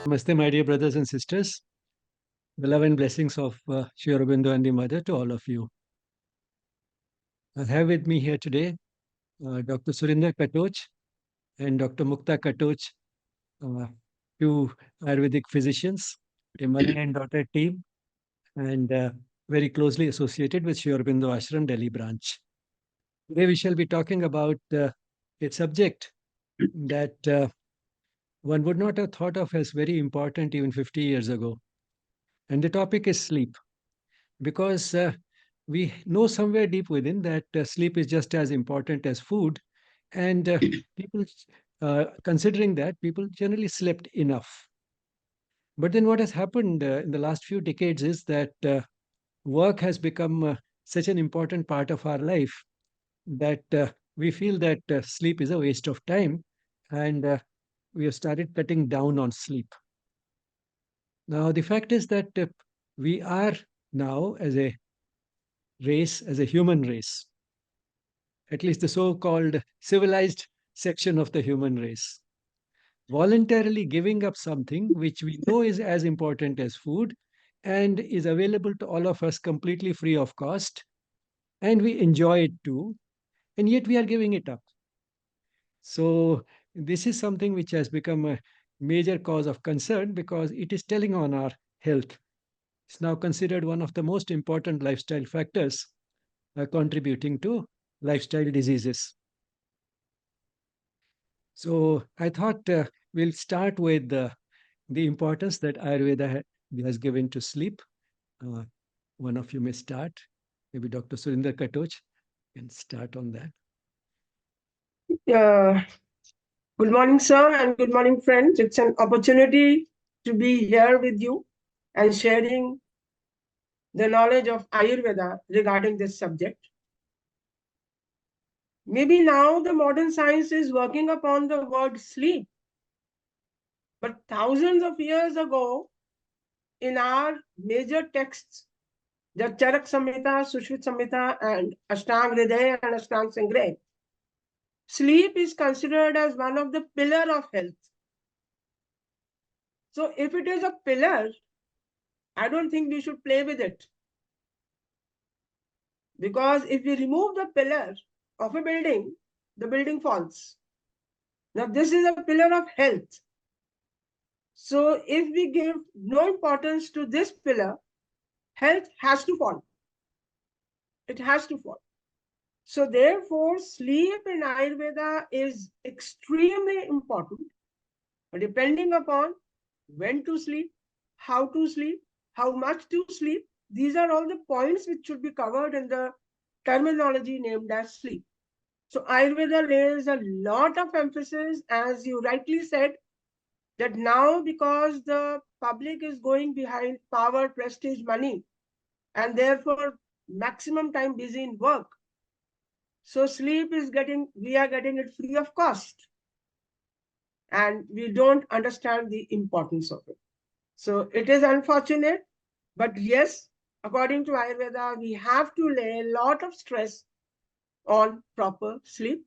Namaste, my dear brothers and sisters. The love and blessings of Sri Aurobindo and the Mother to all of you. I have with me here today Dr. Surinder Katoch and Dr. Mukta Katoch, uh, two Ayurvedic physicians, a mother and daughter team, and very closely associated with Sri Aurobindo Ashram, Delhi branch. Today we shall be talking about a subject that one would not have thought of as very important even 50 years ago. And the topic is sleep. Because we know somewhere deep within that sleep is just as important as food, and people, considering that, people generally slept enough. But then what has happened in the last few decades is that work has become such an important part of our life that we feel that sleep is a waste of time, and we have started cutting down on sleep. Now, the fact is that we are now, as a race, as a human race, at least the so called civilized section of the human race, voluntarily giving up something which we know is as important as food and is available to all of us completely free of cost, and we enjoy it too, and yet we are giving it up. So, this is something which has become a major cause of concern because it is telling on our health. It's now considered one of the most important lifestyle factors contributing to lifestyle diseases. So I thought we'll start with the importance that Ayurveda has given to sleep. Uh, one of you may start. Maybe Dr. Surinder Katoch can start on that. Good morning, sir, and good morning, friends. It's an opportunity to be here with you and sharing the knowledge of Ayurveda regarding this subject. Maybe now the modern science is working upon the word sleep, but thousands of years ago, in our major texts, the Charak Samhita, Sushruta Samhita, and Ashtang Hridaya and Ashtang Sangreh, sleep is considered as one of the pillars of health. So if it is a pillar, I don't think we should play with it. Because if we remove the pillar of a building, the building falls. Now, this is a pillar of health. So if we give no importance to this pillar, health has to fall. It has to fall. So therefore, sleep in Ayurveda is extremely important, depending upon when to sleep, how much to sleep. These are all the points which should be covered in the terminology named as sleep. So Ayurveda lays a lot of emphasis, as you rightly said, that now because the public is going behind power, prestige, money, and therefore maximum time busy in work. So sleep is we are getting it free of cost. And we don't understand the importance of it. So it is unfortunate, but yes, according to Ayurveda, we have to lay a lot of stress on proper sleep,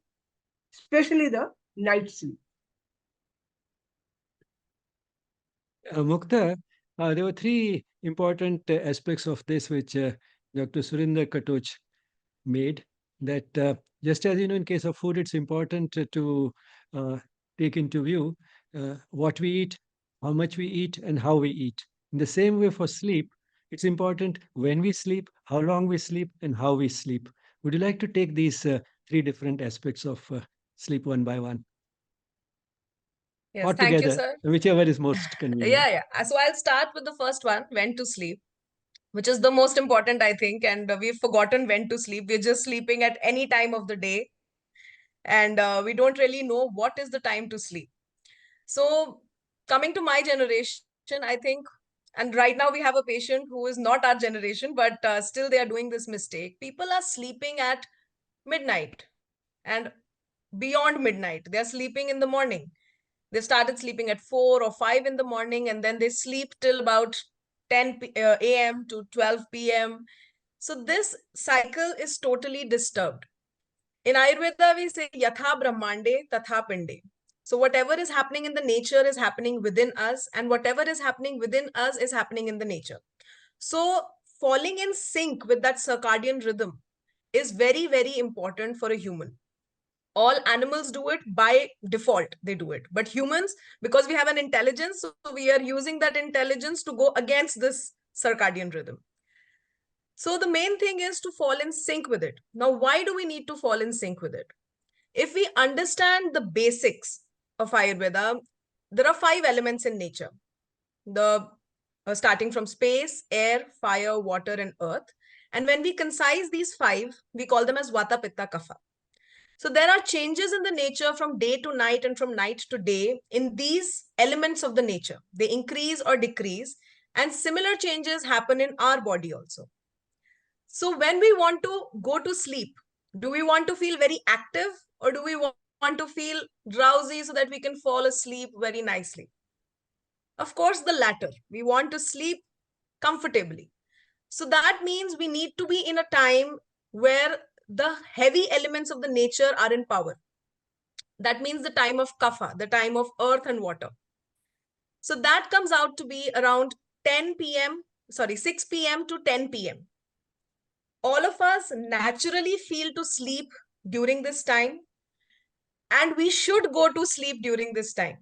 especially the night sleep. Mukta, there were three important aspects of this which Dr. Surinder Katoch made. That just as you know, in case of food, it's important to uh, take into view what we eat, how much we eat, and how we eat. In the same way, for sleep, it's important when we sleep, how long we sleep, and how we sleep. Would you like to take these three different aspects of sleep one by one? Yes, Or thank you, together, sir. whichever is most convenient. Yeah. So I'll start with the first one, when to sleep, which is the most important, I think. And we've forgotten when to sleep. We're just sleeping at any time of the day. And we don't really know what is the time to sleep. So coming to my generation, I think, and right now we have a patient who is not our generation, but still they are doing this mistake. People are sleeping at midnight and beyond midnight. They're sleeping in the morning. They started sleeping at 4 or 5 in the morning, and then they sleep till about 10 a.m. to 12 p.m. So this cycle is totally disturbed. In Ayurveda, we say Yatha Brahmande Tatha Pinde. So whatever is happening in the nature is happening within us, and whatever is happening within us is happening in the nature. So falling in sync with that circadian rhythm is very, very important for a human. All animals do it by default, they do it. But humans, because we have an intelligence, so we are using that intelligence to go against this circadian rhythm. So the main thing is to fall in sync with it. Now, why do we need to fall in sync with it? If we understand the basics of Ayurveda, there are 5 elements in nature. The starting from space, air, fire, water, and earth. And when we concise these 5, we call them as Vata, Pitta, Kapha. So there are changes in the nature from day to night and from night to day in these elements of the nature. They increase or decrease, and similar changes happen in our body also. So when we want to go to sleep, do we want to feel very active, or do we want to feel drowsy so that we can fall asleep very nicely? Of course, the latter. We want to sleep comfortably. So that means we need to be in a time where the heavy elements of the nature are in power. That means the time of kapha, the time of earth and water. So that comes out to be around 6 p.m. to 10 p.m. All of us naturally feel to sleep during this time, and we should go to sleep during this time.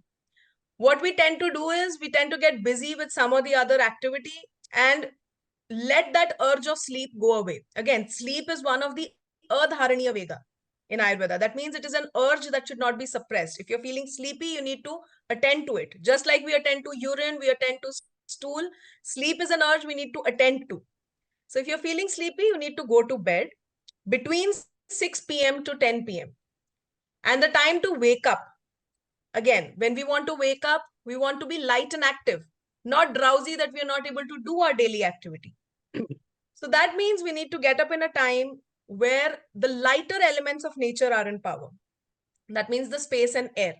What we tend to do is we tend to get busy with some or the other activity and let that urge of sleep go away. Again, sleep is one of the adharaniya veda in Ayurveda. That means it is an urge that should not be suppressed. If you're feeling sleepy, you need to attend to it. Just like we attend to urine, we attend to stool. Sleep is an urge we need to attend to. So if you're feeling sleepy, you need to go to bed between 6 p.m. to 10 p.m. And the time to wake up. Again, when we want to wake up, we want to be light and active, not drowsy that we are not able to do our daily activity. So that means we need to get up in a time where the lighter elements of nature are in power. That means the space and air.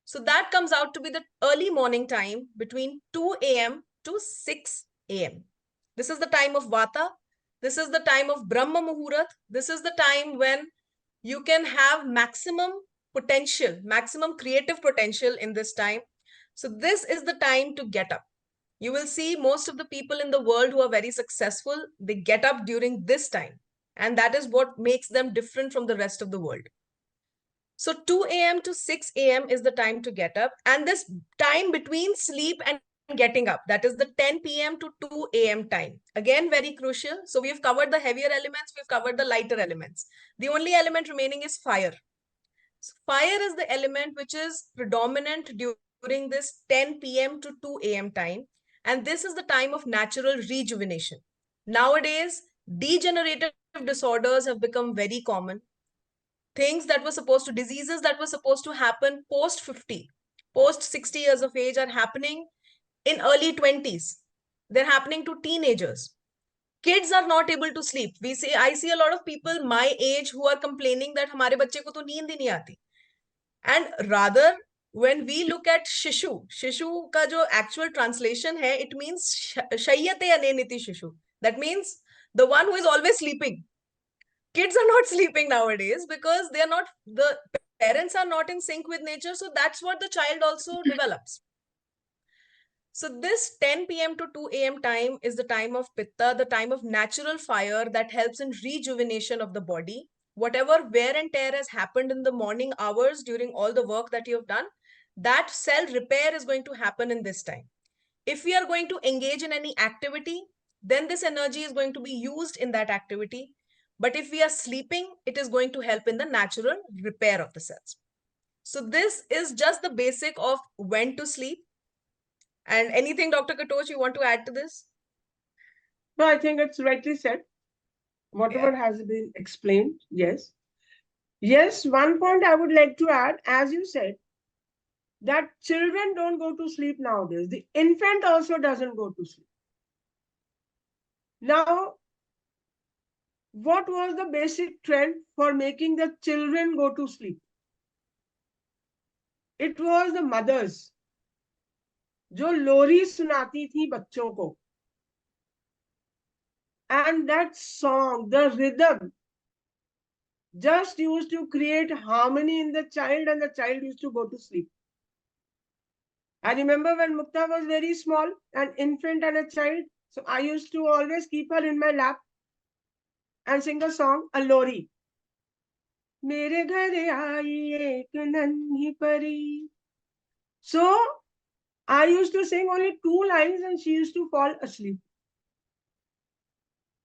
So that comes out to be the early morning time between 2 a.m. to 6 a.m. This is the time of Vata. This is the time of Brahma Muhurat. This is the time when you can have maximum potential, maximum creative potential in this time. So this is the time to get up. You will see most of the people in the world who are very successful, they get up during this time. And that is what makes them different from the rest of the world. So 2 a.m. to 6 a.m. is the time to get up. And this time between sleep and getting up, that is the 10 p.m. to 2 a.m. time. Again, very crucial. So we've covered the heavier elements, we've covered the lighter elements. The only element remaining is fire. So fire is the element which is predominant during this 10 p.m. to 2 a.m. time. And this is the time of natural rejuvenation. Nowadays, degenerative disorders have become very common. Diseases that were supposed to happen post 50, post 60 years of age are happening in early 20s. They're happening to teenagers. Kids are not able to sleep. I see a lot of people my age who are complaining that hamare bacche ko to neend hi nahi aati. And rather, when we look at shishu ka jo actual translation hai, it means shayyate aneniti shishu. That means the one who is always sleeping. Kids are not sleeping nowadays because the parents are not in sync with nature. So that's what the child also develops. So this 10 p.m. to 2 a.m. time is the time of Pitta, the time of natural fire that helps in rejuvenation of the body. Whatever wear and tear has happened in the morning hours during all the work that you have done, that cell repair is going to happen in this time. If we are going to engage in any activity, then this energy is going to be used in that activity. But if we are sleeping, it is going to help in the natural repair of the cells. So this is just the basic of when to sleep. And anything, Dr. Katoch, you want to add to this? No, I think it's rightly said. Whatever has been explained, yes. Yes, one point I would like to add, as you said, that children don't go to sleep nowadays. The infant also doesn't go to sleep. Now, what was the basic trend for making the children go to sleep? It was the mothers जो लोरी सुनाती थी बच्चों को. And that song, the rhythm, just used to create harmony in the child, and the child used to go to sleep. I remember when Mukta was very small, an infant and a child. So I used to always keep her in my lap and sing a song, a lori. मेरे घर आई एक नन्ही परी. So I used to sing only 2 lines and she used to fall asleep.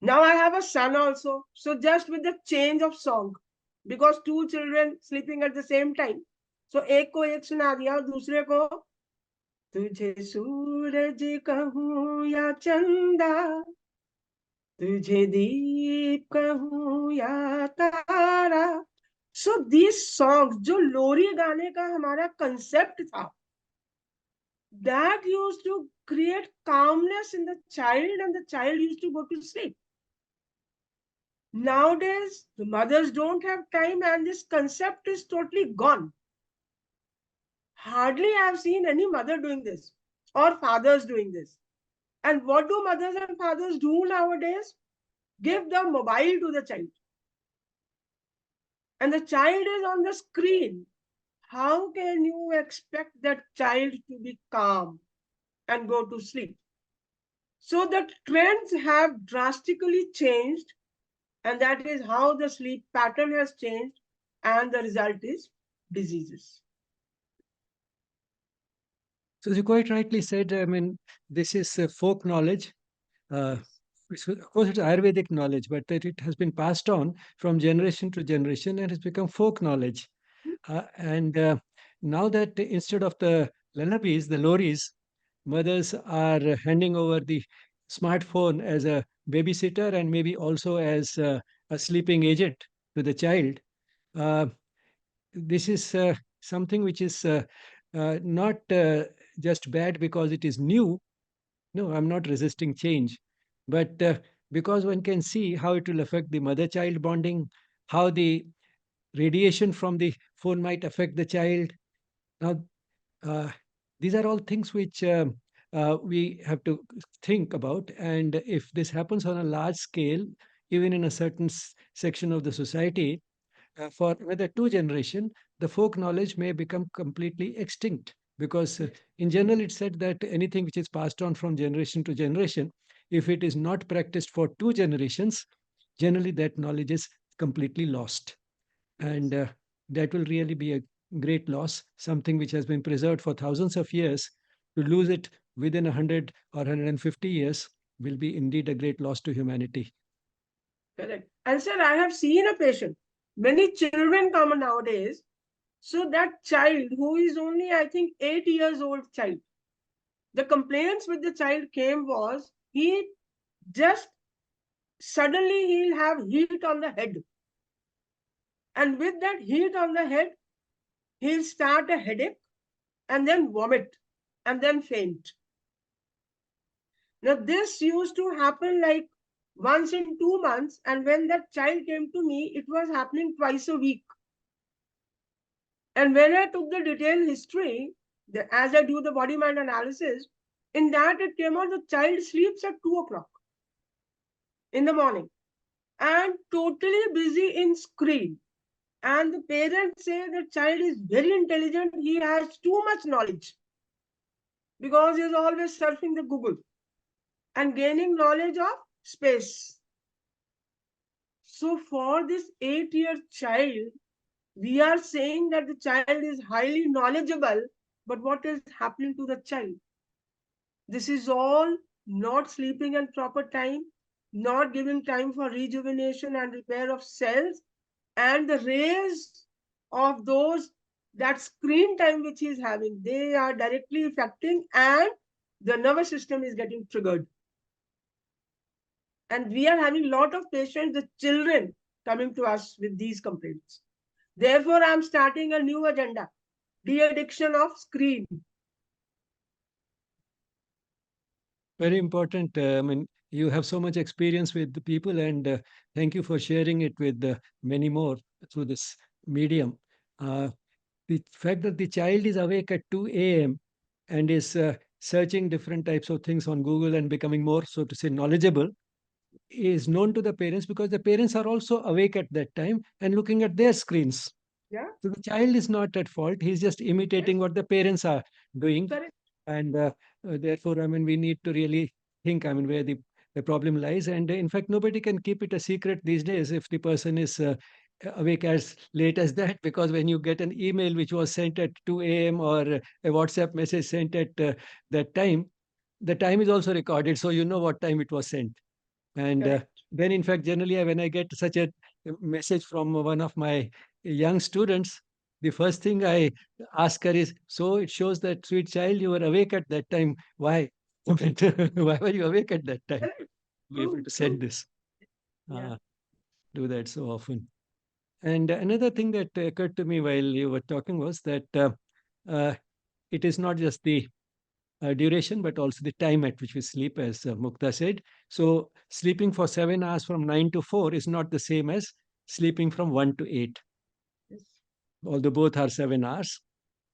Now I have a son also. So just with the change of song, because 2 children sleeping at the same time. So एक को एक सुना दिया, दूसरे को तुझे सूरज कहूँ या चंदा, तुझे दीप कहूँ या तारा. So these songs, जो लोरी गाने का हमारा concept था, that used to create calmness in the child, and the child used to go to sleep. Nowadays, the mothers don't have time, and this concept is totally gone. Hardly I have seen any mother doing this or fathers doing this. And what do mothers and fathers do nowadays? Give the mobile to the child. And the child is on the screen. How can you expect that child to be calm and go to sleep? So the trends have drastically changed, and that is how the sleep pattern has changed, and the result is diseases. So you quite rightly said, I mean, this is folk knowledge. Of course, it's Ayurvedic knowledge, but that it has been passed on from generation to generation and has become folk knowledge. And now that instead of the lullabies, the loris, mothers are handing over the smartphone as a babysitter and maybe also as a sleeping agent to the child. Uh, this is something which is not just bad because it is new. No, I'm not resisting change, but because one can see how it will affect the mother child bonding, how the radiation from the phone might affect the child. Now, uh, these are all things which we have to think about. And if this happens on a large scale, even in a certain section of the society, for whether two generation, the folk knowledge may become completely extinct because in general it's said that anything which is passed on from generation to generation, if it is not practiced for 2 generations, generally that knowledge is completely lost. And that will really be a great loss, something which has been preserved for thousands of years. To lose it within 100 or 150 years will be indeed a great loss to humanity. Correct. And sir, I have seen a patient. Many children come nowadays. So that child who is only, I think, 8 years old child, the complaints with the child came was he just suddenly he'll have heat on the head. And with that heat on the head, he'll start a headache and then vomit and then faint. Now, this used to happen like once in 2 months. And when that child came to me, it was happening twice a week. And when I took the detailed history, as I do the body mind analysis, in that it came out the child sleeps at 2 o'clock in the morning and totally busy in screen. And the parents say the child is very intelligent, he has too much knowledge because he is always surfing the Google and gaining knowledge of space. So for this 8-year child, we are saying that the child is highly knowledgeable, but what is happening to the child? This is all not sleeping at proper time, not giving time for rejuvenation and repair of cells, and the rays of those, that screen time which he is having, they are directly affecting, and the nervous system is getting triggered. And we are having a lot of patients, the children, coming to us with these complaints. Therefore, I'm starting a new agenda, de-addiction of screen. Very important. I mean, you have so much experience with the people, and thank you for sharing it with many more through this medium. The fact that the child is awake at 2 a.m. and is searching different types of things on Google and becoming more, so to say, knowledgeable, is known to the parents because the parents are also awake at that time and looking at their screens. Yeah. So the child is not at fault. He's just imitating Yes. what the parents are doing. Correct. And therefore, I mean, we need to really think, I mean, where the problem lies. And in fact, nobody can keep it a secret these days if the person is awake as late as that, because when you get an email which was sent at 2 a.m. or a WhatsApp message sent at that time, the time is also recorded. So you know what time it was sent. And Correct. then, in fact, generally, when I get such a message from one of my young students, the first thing I ask her is, "So it shows that, sweet child, you were awake at that time. Why? Why were you awake at that time? Correct. Be able True. to send True. this." Yeah. Uh, do that so often. And another thing that occurred to me while you were talking was that uh, it is not just the duration, but also the time at which we sleep, as Mukta said. So, sleeping for 7 hours from 9 to 4 is not the same as sleeping from 1 to 8, Yes. although both are 7 hours.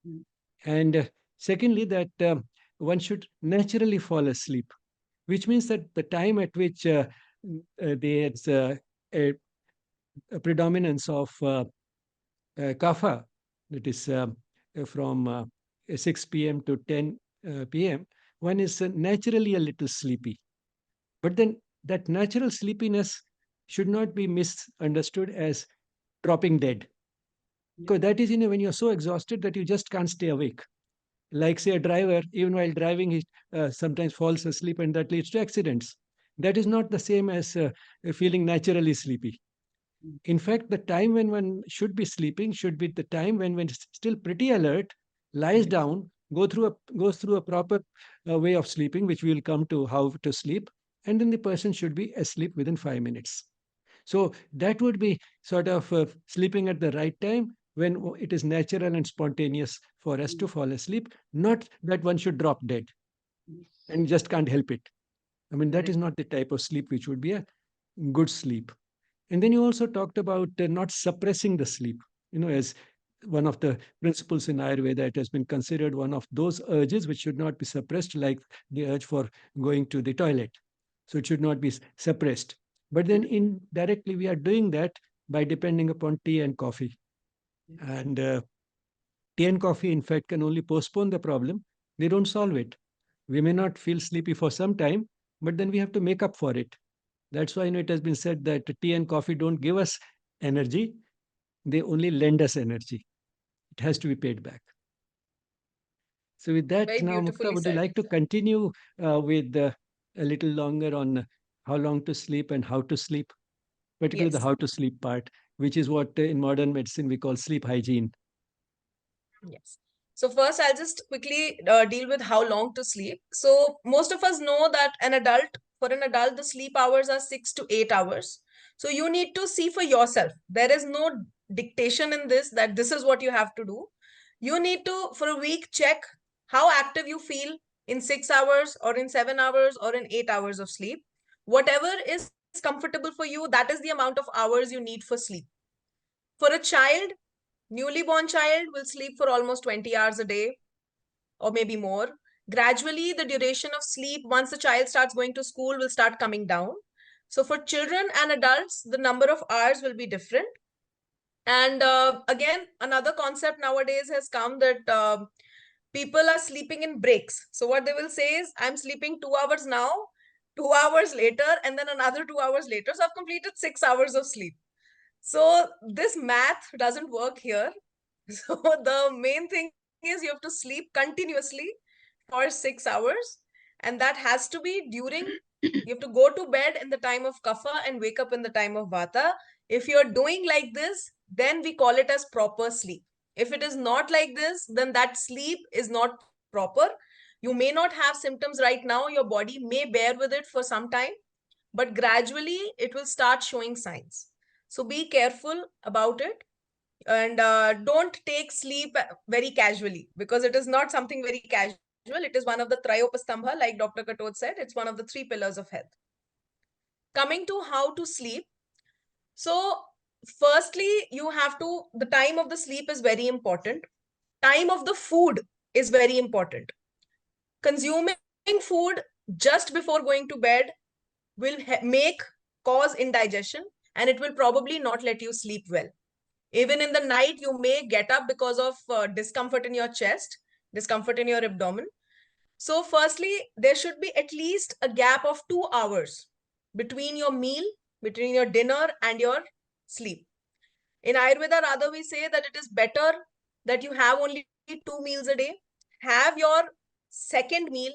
Mm. And secondly, that one should naturally fall asleep, which means that the time at which there's a predominance of kapha, that is from 6 p.m. to 10 p.m., one is naturally a little sleepy. But then that natural sleepiness should not be misunderstood as dropping dead. Yeah. Because that is, when you're so exhausted that you just can't stay awake. Like, say, a driver, even while driving, he sometimes falls asleep, and that leads to accidents. That is not the same as feeling naturally sleepy. Mm. In fact, the time when one should be sleeping should be the time when one is still pretty alert, lies Yes. down, goes through a proper way of sleeping, which we will come to how to sleep, and then the person should be asleep within 5 minutes. So that would be sort of sleeping at the right time when it is natural and spontaneous for us to Mm. fall asleep, not that one should drop dead Yes. and just can't help it. I mean, that is Correct. not the type of sleep which would be a good sleep. And then you also talked about not suppressing the sleep, as one of the principles in Ayurveda. It has been considered one of those urges which should not be suppressed, like the urge for going to the toilet. So it should not be suppressed. But then indirectly, we are doing that by depending upon tea and coffee. Yes. And tea and coffee, in fact, can only postpone the problem. They don't solve it. We may not feel sleepy for some time, but then we have to make up for it. That's why it has been said that tea and coffee don't give us energy, they only lend us energy. It has to be paid back. So, with that, Very now, Mukta, beautifully would you said. like to continue with a little longer on how long to sleep and how to sleep, particularly the Yes. how to sleep part, which is what in modern medicine we call sleep hygiene? Yes. So first, I'll just quickly deal with how long to sleep. So most of us know that for an adult, the sleep hours are 6 to 8 hours. So you need to see for yourself. There is no dictation in this that this is what you have to do. You need to, for a week, check how active you feel in 6 hours or in 7 hours or in 8 hours of sleep. Whatever is comfortable for you, that is the amount of hours you need for sleep. For a child, newly born child will sleep for almost 20 hours a day or maybe more. Gradually, the duration of sleep, once the child starts going to school, will start coming down. So, for children and adults, the number of hours will be different. And again, another concept nowadays has come that people are sleeping in breaks. So, what they will say is, I'm sleeping 2 hours now, 2 hours later, and then another 2 hours later. So, I've completed 6 hours of sleep. So, this math doesn't work here. So the main thing is you have to sleep continuously for 6 hours, and that has to be during, you have to go to bed in the time of kapha and wake up in the time of vata. If you're doing like this, then we call it as proper sleep. If it is not like this, then that sleep is not proper. You may not have symptoms right now, your body may bear with it for some time, but gradually it will start showing signs. So be careful about it, and don't take sleep very casually, because it is not something very casual. It is one of the trayopastambha, like Dr. Katoch said. It's one of the three pillars of health. Coming to how to sleep. So firstly, you have to, the time of the sleep is very important. Time of the food is very important. Consuming food just before going to bed will make cause indigestion, and it will probably not let you sleep well. Even in the night, you may get up because of discomfort in your chest, discomfort in your abdomen. So, firstly, there should be at least a gap of 2 hours between your meal, between your dinner and your sleep. In Ayurveda, rather, we say that it is better that you have only 2 meals a day. Have your second meal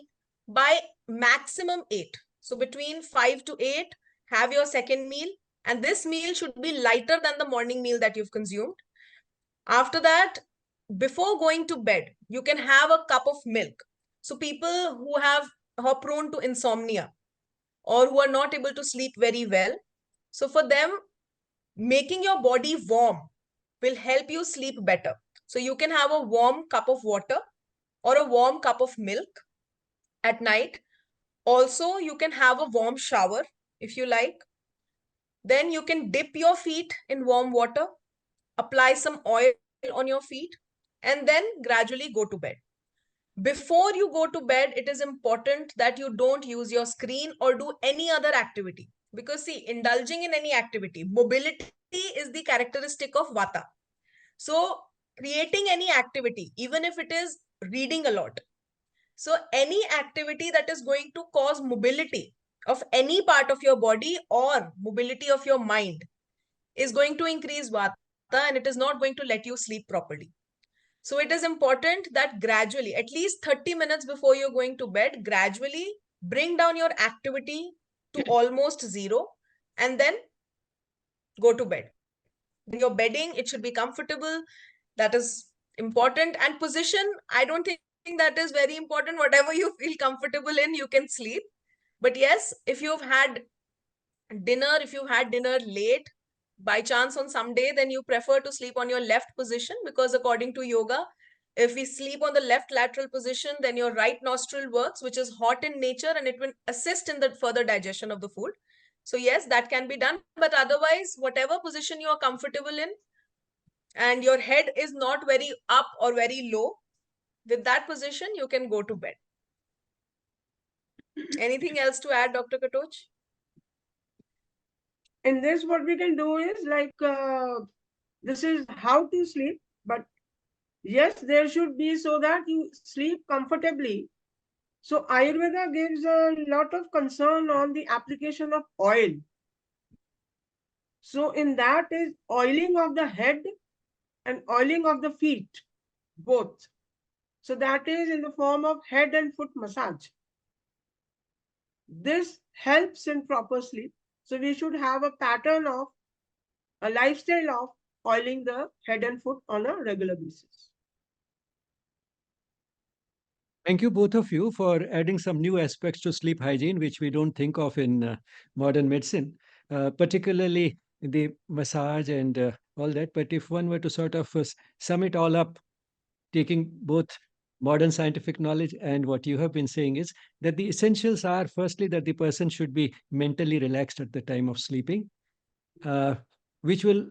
by maximum 8. So, between 5 to 8, have your second meal. And this meal should be lighter than the morning meal that you've consumed. After that, before going to bed, you can have a cup of milk. So, people who are prone to insomnia or who are not able to sleep very well, so for them, making your body warm will help you sleep better. So you can have a warm cup of water or a warm cup of milk at night. Also, you can have a warm shower if you like. Then you can dip your feet in warm water, apply some oil on your feet, and then gradually go to bed. Before you go to bed, it is important that you don't use your screen or do any other activity. Because, see, indulging in any activity, mobility is the characteristic of Vata. So, creating any activity, even if it is reading a lot, so any activity that is going to cause mobility of any part of your body or mobility of your mind is going to increase Vata, and it is not going to let you sleep properly. So it is important that gradually, at least 30 minutes before you're going to bed, gradually bring down your activity to almost zero and then go to bed. Then your bedding, it should be comfortable. That is important. And position, I don't think that is very important. Whatever you feel comfortable in, you can sleep. But yes, if you've had dinner late by chance on some day, then you prefer to sleep on your left position, because according to yoga, if we sleep on the left lateral position, then your right nostril works, which is hot in nature, and it will assist in the further digestion of the food. So yes, that can be done. But otherwise, whatever position you are comfortable in and your head is not very up or very low, with that position, you can go to bed. Anything else to add, Dr. Katoch? In this, what we can do is this is how to sleep, but yes, there should be so that you sleep comfortably. So Ayurveda gives a lot of concern on the application of oil. So in that is oiling of the head and oiling of the feet, both. So that is in the form of head and foot massage. This helps in proper sleep. So we should have a pattern of a lifestyle of oiling the head and foot on a regular basis. Thank you, both of you, for adding some new aspects to sleep hygiene, which we don't think of in modern medicine, particularly the massage and all that. But if one were to sort of sum it all up, taking both modern scientific knowledge and what you have been saying, is that the essentials are, firstly, that the person should be mentally relaxed at the time of sleeping, uh, which will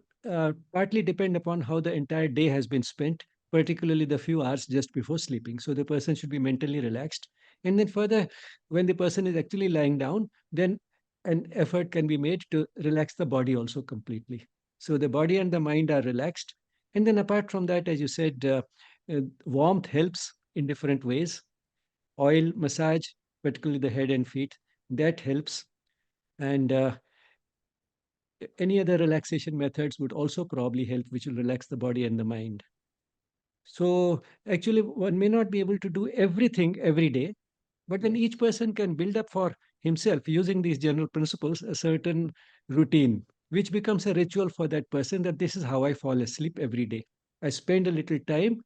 partly depend upon how the entire day has been spent, particularly the few hours just before sleeping. So the person should be mentally relaxed. And then further, when the person is actually lying down, then an effort can be made to relax the body also completely. So the body and the mind are relaxed. And then apart from that, as you said, warmth helps in different ways. Oil massage, particularly the head and feet, that helps. And any other relaxation methods would also probably help, which will relax the body and the mind. So actually, one may not be able to do everything every day, but then each person can build up for himself, using these general principles, a certain routine, which becomes a ritual for that person, that this is how I fall asleep every day. I spend a little time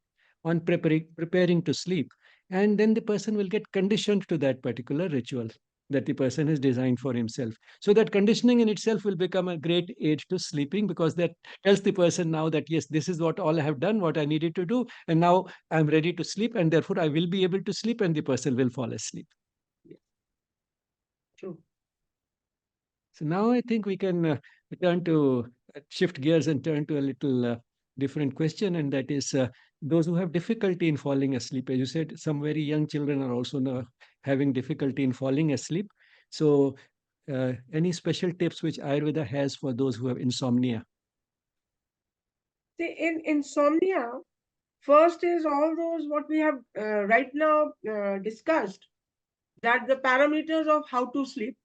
on preparing to sleep, and then the person will get conditioned to that particular ritual that the person has designed for himself. So that conditioning in itself will become a great aid to sleeping, because that tells the person now that yes, this is what all I have done, what I needed to do, and now I'm ready to sleep, and therefore I will be able to sleep, and the person will fall asleep. True. So now I think we can turn to shift gears and turn to a little different question, and that is those who have difficulty in falling asleep. As you said, some very young children are also now having difficulty in falling asleep. So any special tips which Ayurveda has for those who have insomnia? See, in insomnia, first is all those what we have right now discussed, that the parameters of how to sleep,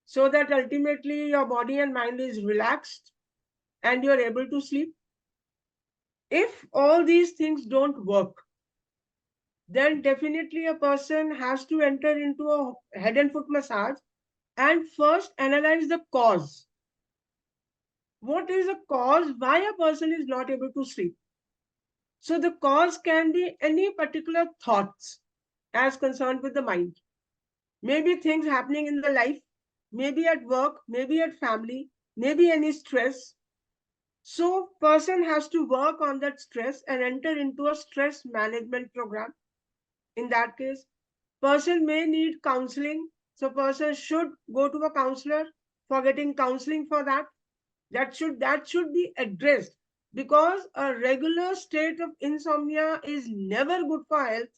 so that ultimately your body and mind is relaxed and you're able to sleep. If all these things don't work, then definitely a person has to enter into a head and foot massage and first analyze the cause. What is the cause why a person is not able to sleep? So the cause can be any particular thoughts as concerned with the mind. Maybe things happening in the life, maybe at work, maybe at family, maybe any stress. So person has to work on that stress and enter into a stress management program. In that case, person may need counseling. So person should go to a counselor for getting counseling for that. That should be addressed, because a regular state of insomnia is never good for health,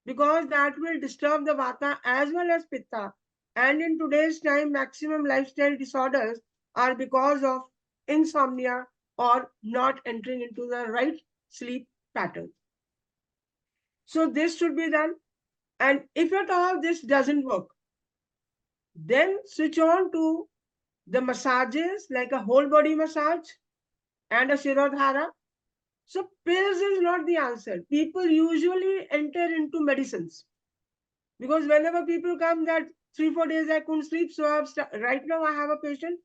because that will disturb the vata as well as pitta. And in today's time, maximum lifestyle disorders are because of insomnia or not entering into the right sleep pattern. So this should be done. And if at all this doesn't work, then switch on to the massages like a whole body massage and a Shirodhara. So pills is not the answer. People usually enter into medicines, because whenever people come that 3 4 days I couldn't sleep, so right now I have a patient.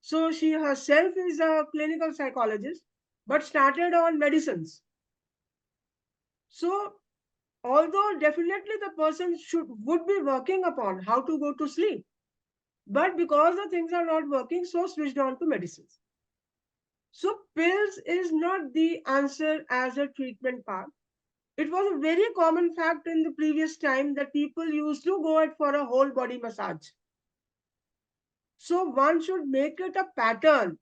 So she herself is a clinical psychologist, but started on medicines. So although definitely the person would be working upon how to go to sleep, but because the things are not working, so switched on to medicines. So pills is not the answer as a treatment part. It was a very common fact in the previous time that people used to go out for a whole body massage. So one should make it a pattern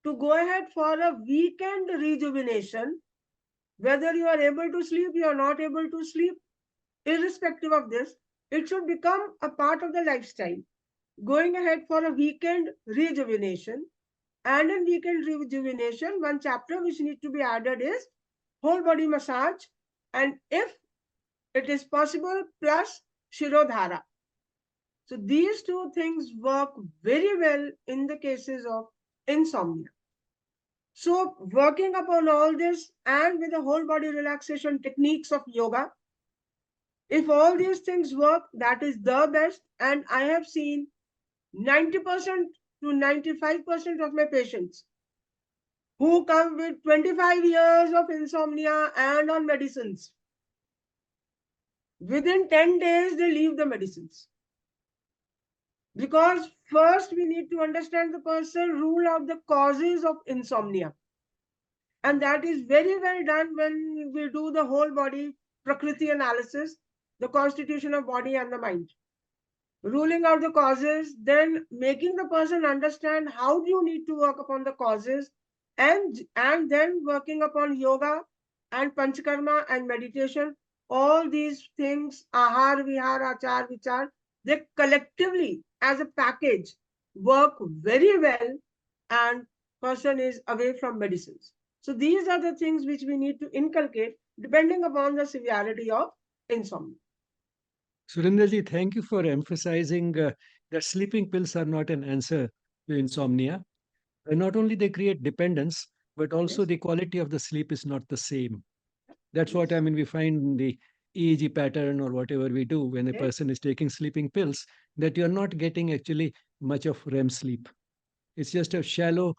to go ahead for a weekend rejuvenation. Whether you are able to sleep, you are not able to sleep, irrespective of this, it should become a part of the lifestyle. Going ahead for a weekend rejuvenation. And in weekend rejuvenation, one chapter which needs to be added is whole body massage, and if it is possible, plus Shirodhara. So these two things work very well in the cases of insomnia. So working upon all this and with the whole body relaxation techniques of yoga, if all these things work, that is the best. And I have seen 90% to 95% of my patients who come with 25 years of insomnia and on medicines, within 10 days they leave the medicines. Because first we need to understand the person, rule out the causes of insomnia. And that is very well done when we do the whole body prakriti analysis, the constitution of body and the mind. Ruling out the causes, then making the person understand how do you need to work upon the causes, and then working upon yoga and panchakarma and meditation. All these things, ahar, vihar, achar, vichar, they collectively as a package work very well, and person is away from medicines. So these are the things which we need to inculcate depending upon the severity of insomnia. Surinderji, thank you for emphasizing that sleeping pills are not an answer to insomnia. Not only they create dependence, but also Yes. the quality of the sleep is not the same. That's what Yes. I mean. We find in the EEG pattern or whatever we do when a Yes. person is taking sleeping pills, that you're not getting actually much of REM sleep. It's just a shallow,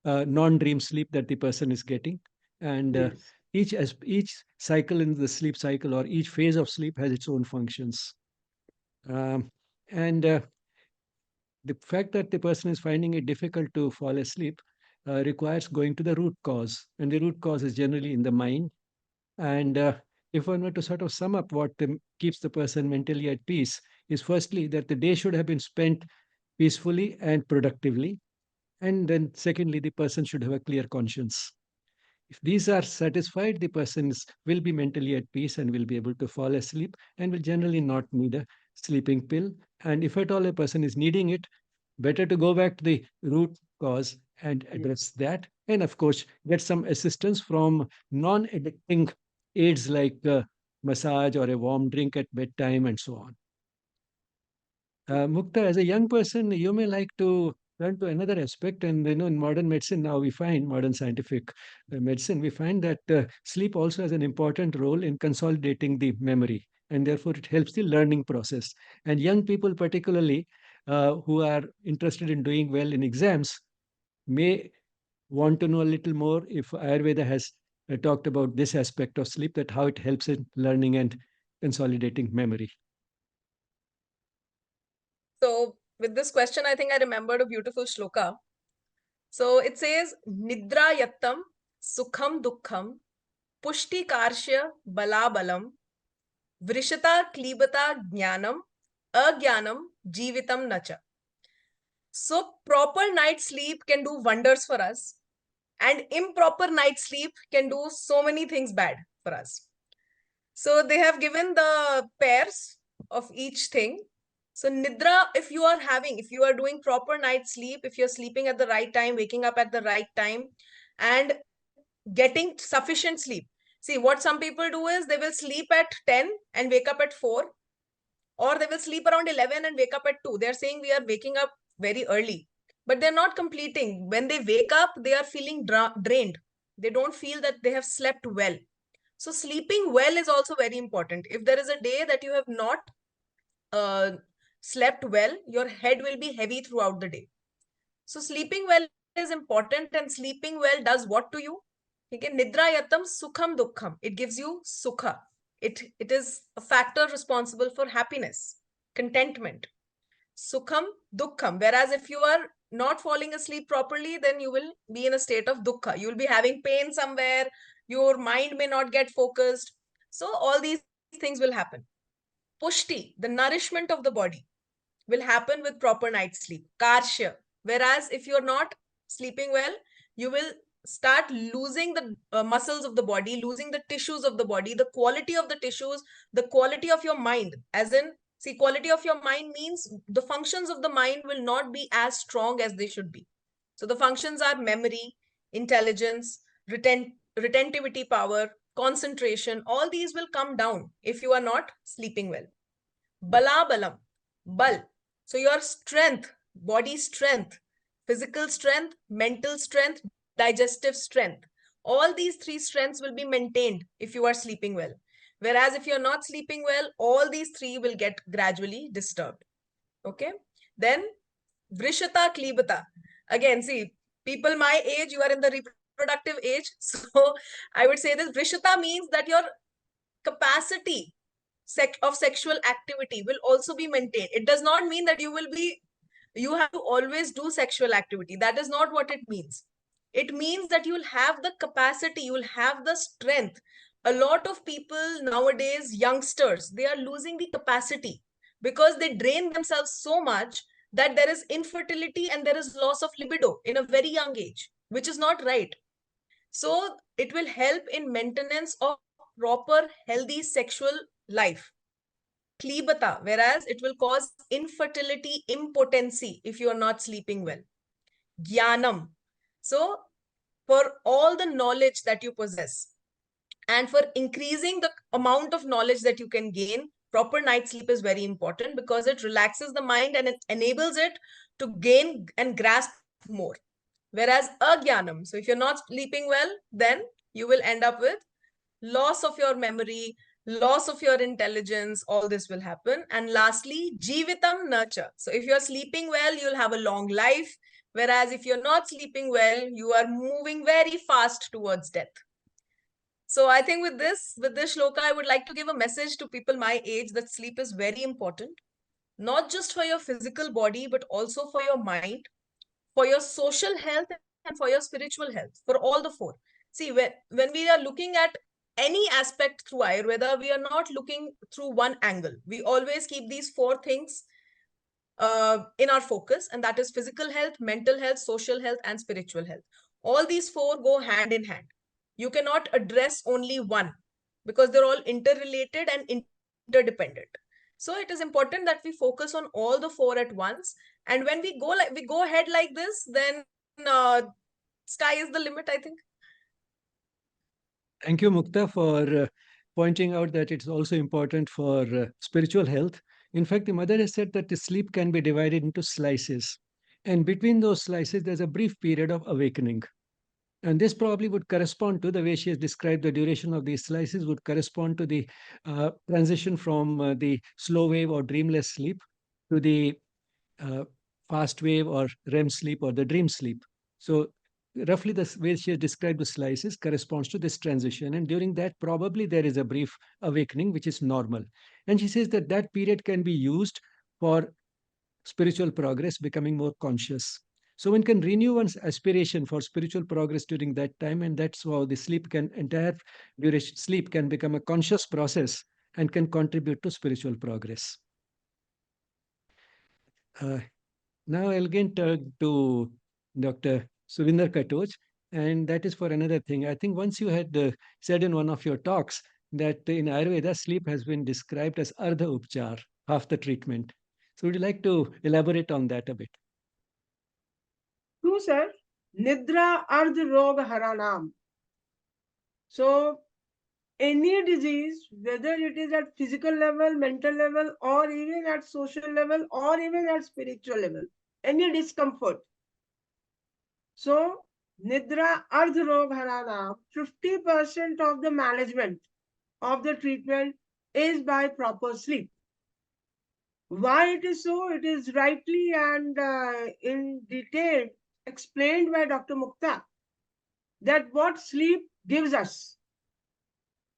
non-dream sleep that the person is getting. And Yes. each cycle in the sleep cycle or each phase of sleep has its own functions. Um, and the fact that the person is finding it difficult to fall asleep requires going to the root cause. And the root cause is generally in the mind. And if one were to sort of sum up what keeps the person mentally at peace, is firstly that the day should have been spent peacefully and productively. And then, secondly, the person should have a clear conscience. If these are satisfied, the person will be mentally at peace and will be able to fall asleep and will generally not need a sleeping pill. And if at all a person is needing it, better to go back to the root cause and address that. And of course, get some assistance from non addicting aids like massage or a warm drink at bedtime and so on. Mukta, as a young person, you may like to turn to another aspect. And in modern medicine now we find, modern scientific medicine, we find that sleep also has an important role in consolidating the memory, and therefore it helps the learning process. And young people, particularly who are interested in doing well in exams, may want to know a little more if Ayurveda has talked about this aspect of sleep, that how it helps in learning and consolidating memory. So with this question, I think I remembered a beautiful shloka. So it says, Nidra yattam sukham dukkham pushti karshya balabalam vrishata klibata jnanam agyanam jivitam nacha. So proper night sleep can do wonders for us, and improper night sleep can do so many things bad for us. So they have given the pairs of each thing. So Nidra, if you are doing proper night sleep, if you're sleeping at the right time, waking up at the right time, and getting sufficient sleep. See, what some people do is they will sleep at 10 and wake up at 4, or they will sleep around 11 and wake up at 2. They're saying we are waking up very early, but they're not completing. When they wake up, they are feeling drained. They don't feel that they have slept well. So sleeping well is also very important. If there is a day that you have not uh, slept well, your head will be heavy throughout the day. So sleeping well is important, and sleeping well does what to you? Okay, Nidra yatam sukham dukkham. It gives you sukha. It is a factor responsible for happiness, contentment. Sukham dukkham. Whereas if you are not falling asleep properly, then you will be in a state of dukkha. You will be having pain somewhere. Your mind may not get focused. So all these things will happen. Pushti, the nourishment of the body, will happen with proper night sleep. Karshya. Whereas if you're not sleeping well, you will start losing the muscles of the body, losing the tissues of the body, the quality of the tissues, the quality of your mind. As in, see, quality of your mind means the functions of the mind will not be as strong as they should be. So the functions are memory, intelligence, retentivity power, concentration. All these will come down if you are not sleeping well. Balabalam, bal. So your strength, body strength, physical strength, mental strength, digestive strength. All these three strengths will be maintained if you are sleeping well. Whereas if you're not sleeping well, all these three will get gradually disturbed. Okay. Then Vrishata Klibata. Again, see, people my age, you are in the reproductive age. So I would say this Vrishata means that your capacity of sexual activity will also be maintained. It does not mean that you have to always do sexual activity. That is not what it means. It means that you will have the capacity, you will have the strength. A lot of people nowadays, youngsters, they are losing the capacity because they drain themselves so much that there is infertility and there is loss of libido in a very young age, which is not right. So it will help in maintenance of proper healthy sexual life. Klibata, whereas it will cause infertility, impotency if you are not sleeping well. Jnanam. So for all the knowledge that you possess and for increasing the amount of knowledge that you can gain, proper night sleep is very important because it relaxes the mind and it enables it to gain and grasp more. Whereas agyanam, so if you're not sleeping well, then you will end up with loss of your memory, loss of your intelligence, all this will happen. And lastly, jivitam nurture. So if you're sleeping well, you'll have a long life. Whereas if you're not sleeping well, you are moving very fast towards death. So I think with this shloka, I would like to give a message to people my age that sleep is very important, not just for your physical body, but also for your mind, for your social health, and for your spiritual health, for all the four. See, when we are looking at any aspect through Ayurveda, we are not looking through one angle. We always keep these four things in our focus, and that is physical health, mental health, social health, and spiritual health. All these four go hand in hand. You cannot address only one because they're all interrelated and interdependent. So it is important that we focus on all the four at once. And when we go ahead like this, then sky is the limit, I think. Thank you, Mukta, for pointing out that it's also important for spiritual health. In fact, the mother has said that the sleep can be divided into slices. And between those slices, there's a brief period of awakening. And this probably would correspond to the way she has described the duration of these slices, would correspond to the transition from the slow wave or dreamless sleep to the uh, fast wave or REM sleep or the dream sleep. So, roughly the way she has described the slices corresponds to this transition. And during that, probably there is a brief awakening, which is normal. And she says that that period can be used for spiritual progress, becoming more conscious. So one can renew one's aspiration for spiritual progress during that time, and that's how the entire duration sleep can become a conscious process and can contribute to spiritual progress. Uh, Now I'll again turn to Dr. Surinder Katoch, and that is for another thing. I think once you had said in one of your talks that in Ayurveda, sleep has been described as ardha upchar, half the treatment. So would you like to elaborate on that a bit? True, sir. Nidra ardh rog haranam. So any disease, whether it is at physical level, mental level, or even at social level, or even at spiritual level, any discomfort. So, Nidra Ardh Rog Harana, 50% of the management of the treatment is by proper sleep. Why it is so? It is rightly and in detail explained by Dr. Mukta that what sleep gives us.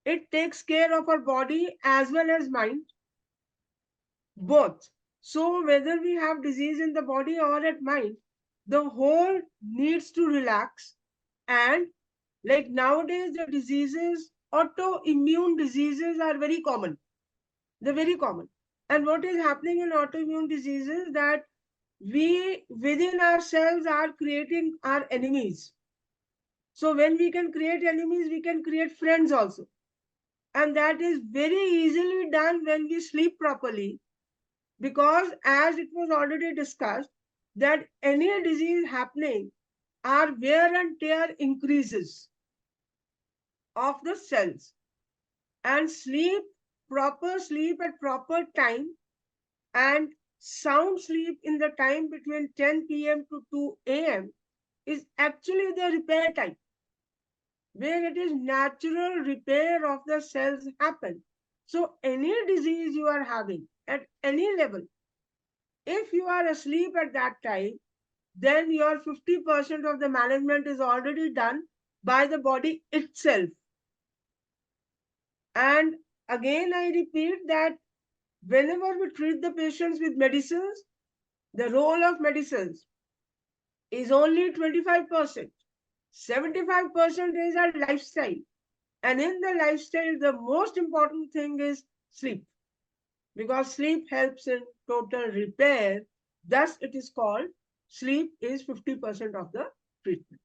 It takes care of our body as well as mind, both. So whether we have disease in the body or at mind, the whole needs to relax. And like nowadays, the diseases, autoimmune diseases are very common. They're very common. And what is happening in autoimmune diseases that we within ourselves are creating our enemies. So when we can create enemies, we can create friends also. And that is very easily done when we sleep properly, because as it was already discussed, that any disease happening, our wear and tear increases of the cells. And sleep, proper sleep at proper time, and sound sleep in the time between 10 p.m. to 2 a.m. is actually the repair time, where it is natural repair of the cells happen. So any disease you are having at any level, if you are asleep at that time, then your 50% of the management is already done by the body itself. And again, I repeat that whenever we treat the patients with medicines, the role of medicines is only 25%. 75% is our lifestyle. And in the lifestyle, the most important thing is sleep, because sleep helps in total repair. Thus, it is called sleep is 50% of the treatment.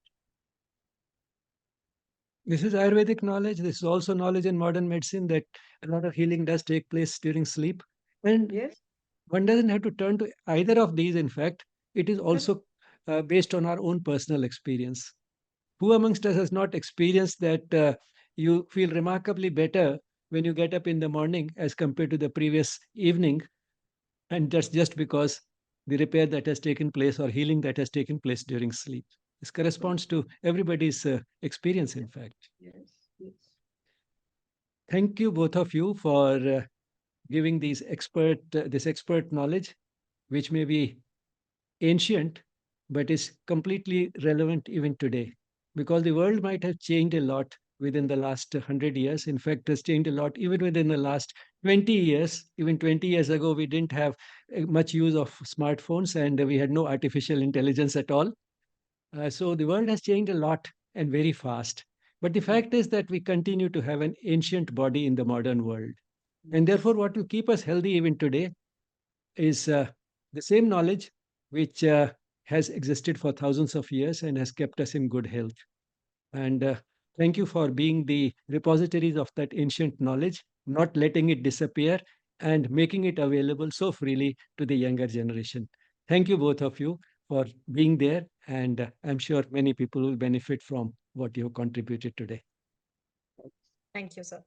This is Ayurvedic knowledge. This is also knowledge in modern medicine that a lot of healing does take place during sleep. And Yes. one doesn't have to turn to either of these, in fact. It is also based on our own personal experience. Who amongst us has not experienced that you feel remarkably better when you get up in the morning as compared to the previous evening? And that's just because the repair that has taken place or healing that has taken place during sleep. This corresponds to everybody's experience, in fact. Yes. Yes. Thank you, both of you, for giving this expert knowledge, which may be ancient, but is completely relevant even today. Because the world might have changed a lot within the last 100 years. In fact, has changed a lot even within the last 20 years. Even 20 years ago, we didn't have much use of smartphones and we had no artificial intelligence at all. So the world has changed a lot and very fast. But the fact is that we continue to have an ancient body in the modern world. And therefore, what will keep us healthy even today is the same knowledge which has existed for thousands of years and has kept us in good health. And Thank you for being the repositories of that ancient knowledge, not letting it disappear and making it available so freely to the younger generation. Thank you, both of you, for being there. And I'm sure many people will benefit from what you have contributed today. Thank you, sir.